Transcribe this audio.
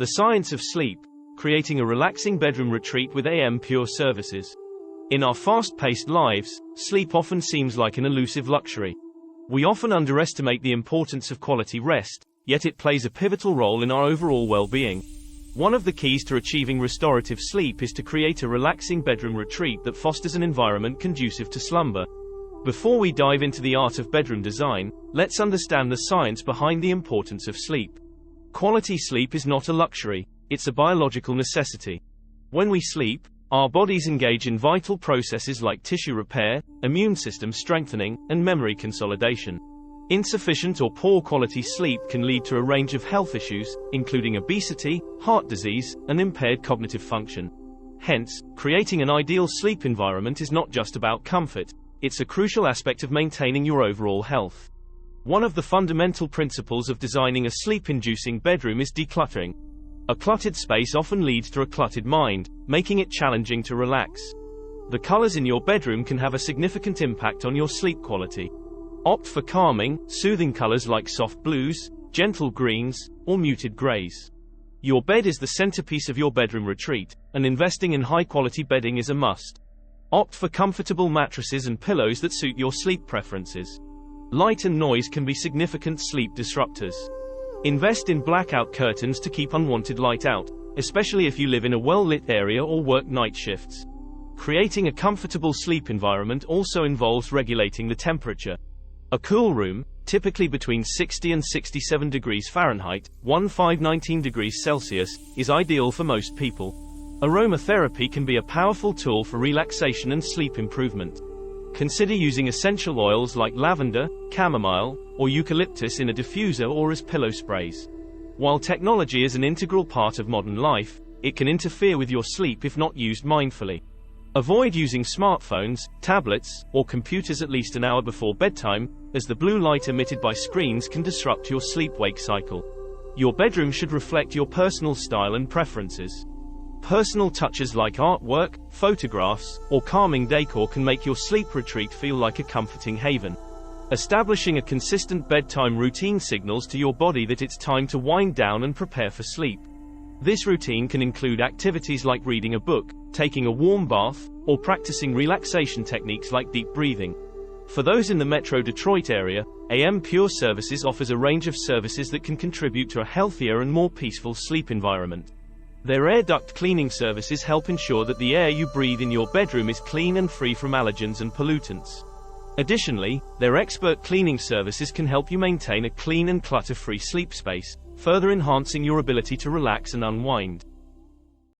The science of sleep, creating a relaxing bedroom retreat with AM Pure services. In our fast-paced lives, sleep often seems like an elusive luxury. We often underestimate the importance of quality rest, yet it plays a pivotal role in our overall well-being. One of the keys to achieving restorative sleep is to create a relaxing bedroom retreat that fosters an environment conducive to slumber. Before we dive into the art of bedroom design, let's understand the science behind the importance of sleep. Quality sleep is not a luxury, it's a biological necessity. When we sleep, our bodies engage in vital processes like tissue repair, immune system strengthening, and memory consolidation. Insufficient or poor quality sleep can lead to a range of health issues, including obesity, heart disease, and impaired cognitive function. Hence, creating an ideal sleep environment is not just about comfort, it's a crucial aspect of maintaining your overall health. One of the fundamental principles of designing a sleep-inducing bedroom is decluttering. A cluttered space often leads to a cluttered mind, making it challenging to relax. The colors in your bedroom can have a significant impact on your sleep quality. Opt for calming, soothing colors like soft blues, gentle greens, or muted grays. Your bed is the centerpiece of your bedroom retreat, and investing in high-quality bedding is a must. Opt for comfortable mattresses and pillows that suit your sleep preferences. Light and noise can be significant sleep disruptors. Invest in blackout curtains to keep unwanted light out, especially if you live in a well-lit area or work night shifts. Creating a comfortable sleep environment also involves regulating the temperature. A cool room, typically between 60 and 67 degrees Fahrenheit, 19 degrees Celsius, is ideal for most people. Aromatherapy can be a powerful tool for relaxation and sleep improvement. Consider using essential oils like lavender, chamomile, or eucalyptus in a diffuser or as pillow sprays. While technology is an integral part of modern life, it can interfere with your sleep if not used mindfully. Avoid using smartphones, tablets, or computers at least an hour before bedtime, as the blue light emitted by screens can disrupt your sleep-wake cycle. Your bedroom should reflect your personal style and preferences. Personal touches like artwork, photographs, or calming decor can make your sleep retreat feel like a comforting haven. Establishing a consistent bedtime routine signals to your body that it's time to wind down and prepare for sleep. This routine can include activities like reading a book, taking a warm bath, or practicing relaxation techniques like deep breathing. For those in the Metro Detroit area, AM Pure Services offers a range of services that can contribute to a healthier and more peaceful sleep environment. Their air duct cleaning services help ensure that the air you breathe in your bedroom is clean and free from allergens and pollutants. Additionally, their expert cleaning services can help you maintain a clean and clutter-free sleep space, further enhancing your ability to relax and unwind.